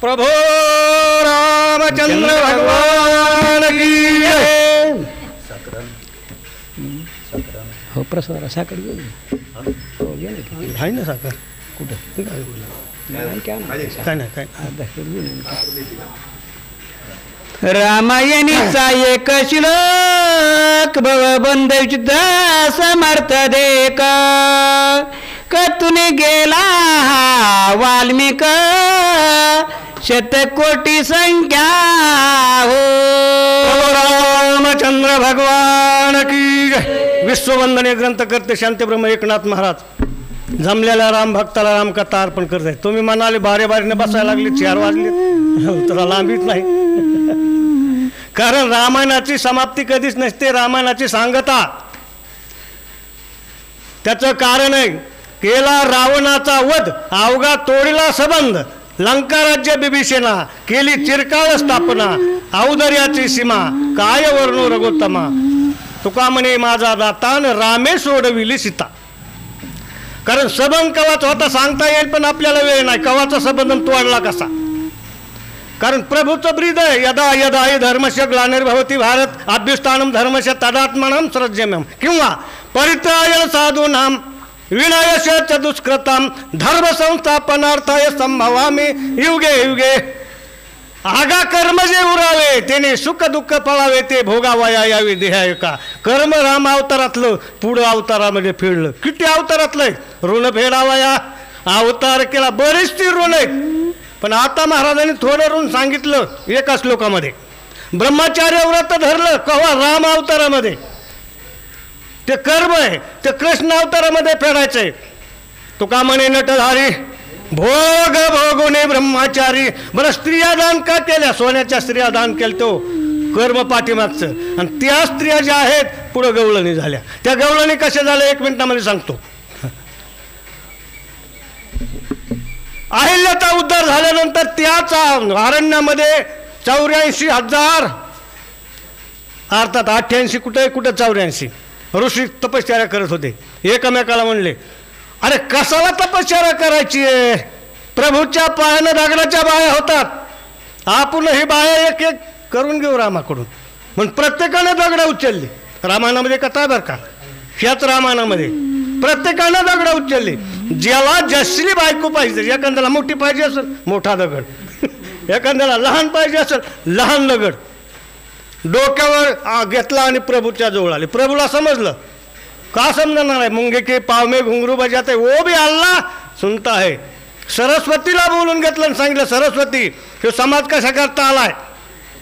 प्रभो रामचंद्र भगवान की जय. हो प्रसाद साखर घेऊन आहे ना साखर कुठं काय नाही काय रामायणीचा एक श्लोक भवबंध समर्थ देक कतुने गेला वाल्मिक शतकोटी संख्या हो. रामचंद्र भगवान की जय. विश्ववंदनीय ग्रंथ करते शांतीब्रह्म एकनाथ महाराज जमलेल्या राम भक्ताला रामकथा अर्पण करताय. तुम्ही म्हणाले बारे बारीने बसायला लागले 4 वाजले तर लांबीच नाही. कारण रामायणाची समाप्ती कधीच नसते. रामायणाची सांगता त्याचं कारण आहे. केला रावणाचा वध अवघा तोडीला संबंध लंका राज्य बिभीषणा केली चिरकाळ स्थापना औदर्याची सीमा काय वर्णो रघुत्तमा तुका म्हणे माझा दातान रामे सोडविली सीता. कारण संबंध कवाचा होता सांगता येईल पण आपल्याला वेळ नाही. कवाचा संबंध तोडला कसा. कारण प्रभूचं ब्रीद आहे यदा यदा हि धर्मस्य ग्लानिर्भवति भारत अभ्युत्थानं धर्मस्य तदात्मानं सृज्यम्यहम् किंवा परित्रायण साधूनां विनायश च दुष्कृतां धर्म संस्थापनार्थाय संभवामि युगे युगे. आगा कर्म जे उरावे त्याने सुख दुःख पळावे ते भोगावया यावे देहाय का. कर्म राम अवतारातलं पुढं अवतारामध्ये फेडलं. किती अवतारातलंय ऋण फेडावया अवतार केला. बरेच ती ऋण आहेत पण आता महाराजांनी थोडं ऋण सांगितलं एका श्लोकामध्ये. ब्रह्मचार्य व्रत धरलं कव्हा राम अवतारामध्ये. ते कर्म आहे ते कृष्ण अवतारामध्ये फेडायचंय. तुका म्हणे नटधारी भोग भोगुने ब्रह्मचारी. बरं स्त्रिया दान का केल्या. सोन्याच्या स्त्रिया दान केलं तो कर्म पाठीमागचं. आणि त्या स्त्रिया ज्या आहेत पुढं गवळणी झाल्या. त्या गवळणी कशा झाल्या 1 मिनिटामध्ये सांगतो. अहिल्याचा उद्धार झाल्यानंतर त्याच अरण्यामध्ये 84,000 अर्थात 88 कुठे कुठं 84 ऋषी तपश्चर्या करत होते. एकमेकाला म्हणले अरे कशाला तपश्चर्या करायची आहे. प्रभूच्या पायानं दगडाच्या बाया होतात. आपण ही बाया एक एक करून घेऊ रामाकडून. म्हणून प्रत्येकानं दगड उचलली. रामायणामध्ये कथा बरं का. ह्याच रामायणामध्ये प्रत्येकानं दगड उचलली. ज्याला जसली बायको पाहिजे एखाद्याला मोठी पाहिजे असेल मोठा दगड एखाद्याला लहान पाहिजे असेल लहान दगड डोक्यावर घेतला आणि प्रभूच्या जवळ आले. प्रभूला समजलं का समजणार आहे. मुंगे के पाव में घुंगरू बजाते वो भी अल्लाह सुनता है. सरस्वतीला बोलून घेतलं आणि सांगितलं सरस्वती हे समाज कशा करता आलाय.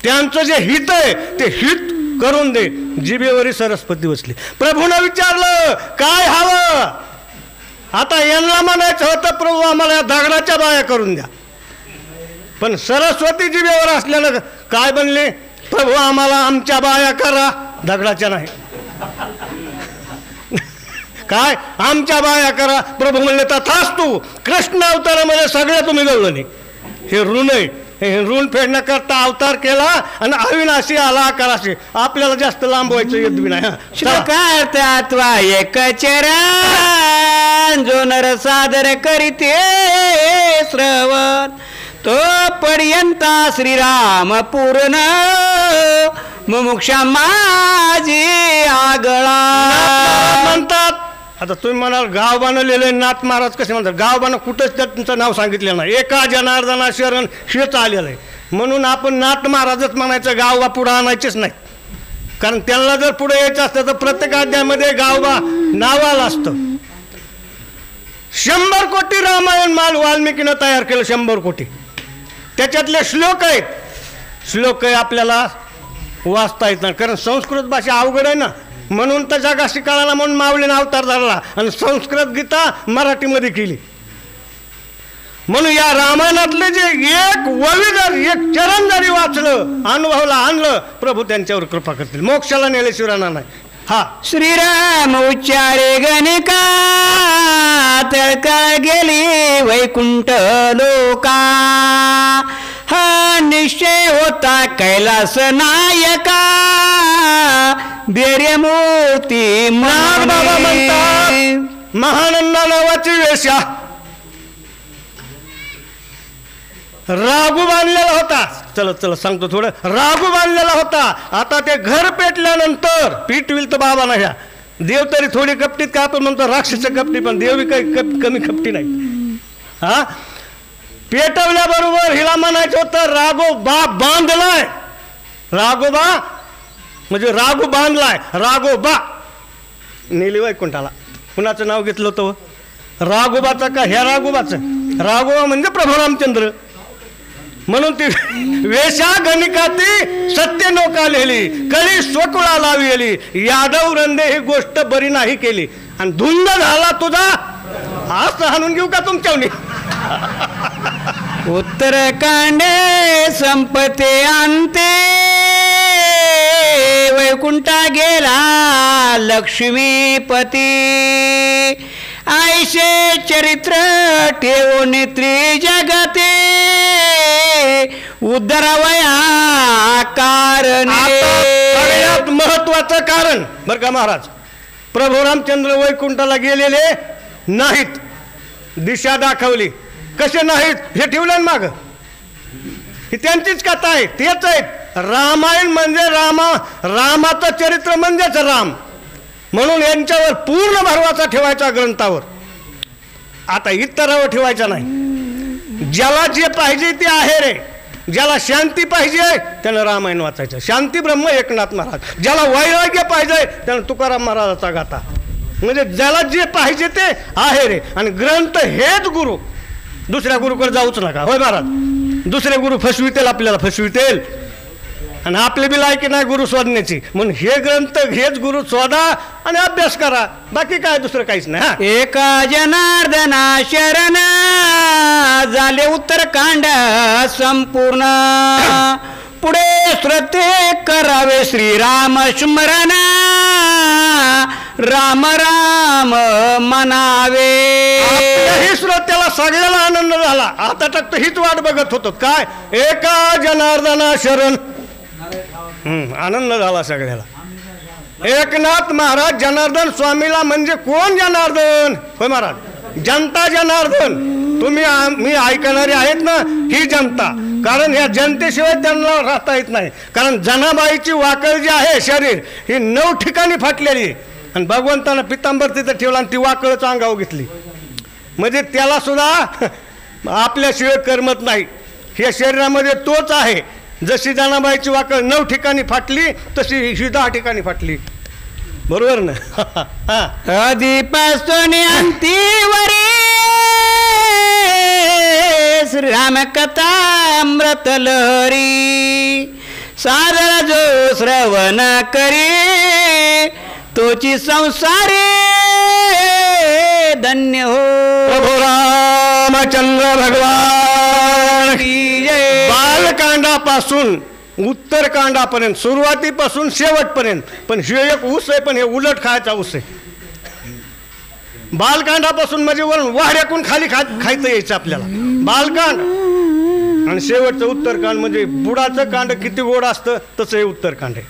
त्यांचं जे हित आहे ते हित करून दे. जिभेवरी सरस्वती बसली. प्रभूनं विचारलं काय हवं. आता यांना म्हणायचं होतं प्रभू आम्हाला या दगडाच्या बाया करून द्या. पण सरस्वती जिभेवर असल्यानं काय बनले प्रभू आम्हाला आमच्या बाया करा दगडाच्या नाही. काय आमच्या बाया करा. प्रभू म्हणले तथास्तु. कृष्ण अवतारामध्ये सगळं तुम्ही गवलं नाही. हे ऋण आहे. हे ऋण फेडण्याकरता अवतार केला आणि अविनाशी आला कराशी. आपल्याला जास्त लांब व्हायचं येत बी नाही. श्लोकार्थात्वा एक चरण जो नर सादर करीते श्रवण तो पर्यंत श्रीराम पूर्ण मुमुक्षा माझी आगळा म्हणतात. आता तुम्ही म्हणाल गाव बनवलेलं नाथ महाराज कसे म्हणतात. गाव बनव कुठंच त्यांचं नाव सांगितलं नाही. एका जनार्दना शरण हेच आलेलं आहे. म्हणून आपण नाथ महाराजच म्हणायचं. गावबा पुढं आणायचेच नाही. कारण त्यांना जर पुढे यायचं असतं तर प्रत्येक अध्यायामध्ये गावबा नावाला असतं. 100 कोटी रामायण माल वाल्मिकीनं तयार केलं. 100 कोटी त्याच्यातले श्लोक आहेत. श्लोक आपल्याला वाचता येत नाही कारण संस्कृत भाषा अवघड आहे ना. म्हणून तर जगाशी कळाला म्हणून माऊलीने अवतार धरला आणि संस्कृत गीता मराठीमध्ये केली. म्हणून या रामायणातले जे एक ववी जर एक चरण जरी वाचलं अनुभवला आणलं प्रभू त्यांच्यावर कृपा करतील. मोक्षाला नेल्याशिवाय नाही. हा श्रीराम उच्चारे गणिका तळका गेली वैकुंठ लोका. हा निश्चय होता कैलास नायका बेर्यमूर्ती बाबा म्हणतात महानंदा नावाची वेश्या राघू बांधलेला होता. चला सांगतो थोडं. राघू बांधलेला होता. आता ते घर पेटल्यानंतर पीठविल तर बाबा नाही. देव तरी थोडी कपटीत का आपण म्हणतो राक्षस कपटी, पण देव काही कमी कपटी नाही. हा पेटवल्याबरोबर हिला म्हणायचं होतं राघोबा बांधलाय. राघोबा म्हणजे राघू बांधलाय. राघोबा नेली वैकुंठाला. कुणाचं नाव घेतलं होतं? राघोबाचं का ह्या राघोबाचं? राघोबा म्हणजे प्रभू रामचंद्र. म्हणून ती वेशा गणिकाती सत्य नौका लिहिली, कळी स्वकुळा लावली, यादव रंदे ही गोष्ट बरी नाही केली. आणि धुंद झाला तुझा हात हाणून घेऊ का तुमच्यावनी? उत्तरकांडे संपते अंते वैकुंठा गेला लक्ष्मीपती. आयशे चरित्र ठेवून त्रिजगते उद्धरावया कारणे. सगळ्यात महत्वाचं कारण बरं का महाराज, प्रभू रामचंद्र वैकुंठाला गेलेले नाहीत. दिशा दाखवली. कसे नाहीत हे ठेवलं माग. ही त्यांचीच कथा आहे. तेच आहेत. रामायण म्हणजे रामाचं चरित्र म्हणजेच राम. म्हणून यांच्यावर पूर्ण भरवाचा ठेवायचा ग्रंथावर. आता इतरावर ठेवायचा नाही. ज्याला जे पाहिजे ते आहे रे. ज्याला शांती पाहिजे त्यानं रामायण वाचायचं. शांती ब्रह्म एकनाथ महाराज. ज्याला वैराग्य पाहिजे त्यानं तुकाराम महाराजाचा गाथा. म्हणजे ज्याला जे पाहिजे ते आहे रे. आणि ग्रंथ हेच गुरु. दुसऱ्या गुरुकडे जाऊच नका. होय महाराज, दुसरे गुरु फसवितेल, आपल्याला फसवितेल. आणि आपले बी लायकी नाही गुरु शोधण्याची. म्हणून हे ग्रंथ हेच गुरु शोधा आणि अभ्यास करा. बाकी काय दुसरं काहीच नाही. हा एका जनार्दना शरण झाले उत्तरकांड संपूर्ण. पुढे श्रद्धे करावे श्रीराम स्मरण. राम राम म्हणावे. ही श्रोत्याला सगळ्याला आनंद झाला. आता फक्त हीच वाट बघत होतो. काय? एका जनार्दना शरण. आनंद झाला सगळ्याला. एकनाथ महाराज जनार्दन स्वामीला म्हणजे कोण जनार्दन? होय महाराज, जनता जनार्दन. तुम्ही मी ऐकणारे आहेत ना, ही जनता. कारण ह्या जनतेशिवाय त्यांना राहता येत नाही. कारण जनाबाईची वाकळ जी आहे शरीर, ही 9 ठिकाणी फाटलेली. आणि भगवंतानं पितांबर तिथं ठेवला आणि ती वाकळच अंगावर घेतली. म्हणजे त्याला सुद्धा आपल्याशिवाय करमत नाही. ह्या शरीरामध्ये तोच आहे. जशी जनाबाईची वाकळ 9 ठिकाणी फाटली तशी ही 10 ठिकाणी फाटली. बरोबर ना? आधीपासून अंतीवरी श्रीरामकथा अमृत लहरी. सादर जो श्रवण करी तोची संसारे धन्य हो. प्रभू रामचंद्र भगवान की जय. बालकांडापासून उत्तरकांडापर्यंत, सुरुवातीपासून शेवटपर्यंत. पण हे एक ऊस आहे, पण हे उलट खायचा ऊस आहे. बालकांडापासून म्हणजे वरून वाड्याकून खाली खायचं यायचं आपल्याला बालकांड. आणि शेवटचं उत्तरकांड म्हणजे बुडाचं कांड किती गोड असतं तसं हे उत्तरकांड आहे.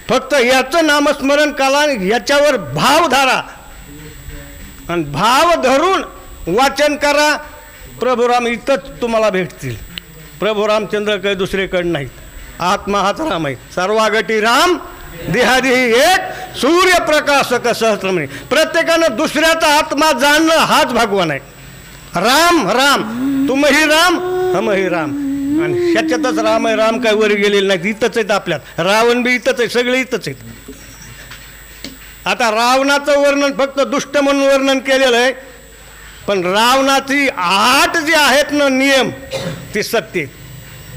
फक्त याचं नामस्मरण करा, याच्यावर भाव धरा आणि भाव धरून वाचन करा. प्रभुराम इथंच तुम्हाला भेटतील. प्रभू रामचंद्र काही दुसरेकडे नाहीत. आत्मा हाच राम आहे. सर्वागटी राम देहादेही एक सूर्यप्रकाशक सहस्रमणी. प्रत्येकानं दुसऱ्याचा आत्मा जाणणं हाच भगवान आहे. राम राम, तुमही राम हमही राम. आणि ह्याच्यातच राम आहे. राम काय वर गेलेले नाहीत, इथंच आहेत आपल्यात. रावण बी इथंच आहे, सगळे इथंच आहेत. आता रावणाचं वर्णन फक्त दुष्ट म्हणून वर्णन केलेलं आहे. पण रावणाची 8 जे आहेत ना नियम ते सत्य.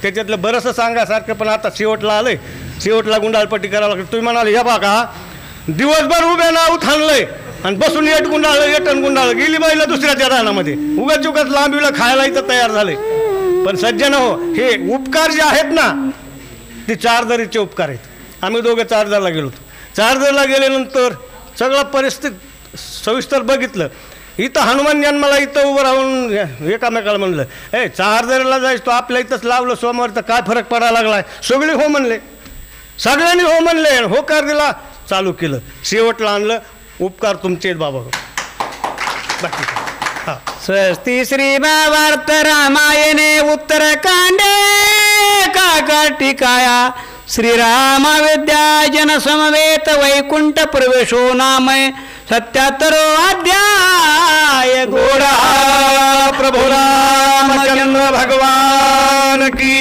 त्याच्यातलं बरंचसं सांगासारखं, पण आता शेवटला आलंय. शेवटला गुंडाळपट्टी करावं लागतं. तुम्ही म्हणाले हे बघा दिवसभर उभ्या नाव थांबलंय आणि बसून एट गुंडाळ गेली बाईला दुसऱ्याच्या रानामध्ये उगाच उगाच लांबीला खायला इथं तयार झाले. पण सज्जन हो, हे उपकार जे आहेत ना ते 4 दरीचे उपकार आहेत. आम्ही दोघं 4 दरला गेलो होतो. 4 दरला गेल्यानंतर सगळं परिस्थिती सविस्तर बघितलं. इथं हनुमान जन्माला इथं उभं राहून एकामेकाला म्हणलं, 4 दरला जायचं तो आपल्या इथंच लावलं सोमवार, तर काय फरक पडायला लागलाय? सगळे हो म्हणले. सगळ्यांनी हो म्हणले. होकार दिला, चालू केलं. शेवटला आणलं, उपकार तुमचे बाबा. बाकी हां स्वस्ति श्री महाभारत रामायणे उत्तरकांडे काकाटिकाया श्रीराम विद्या जन समवेत वैकुंठ प्रवेशो नाम 77 अध्याय घोडा प्रभु रामचंद्र भगवान की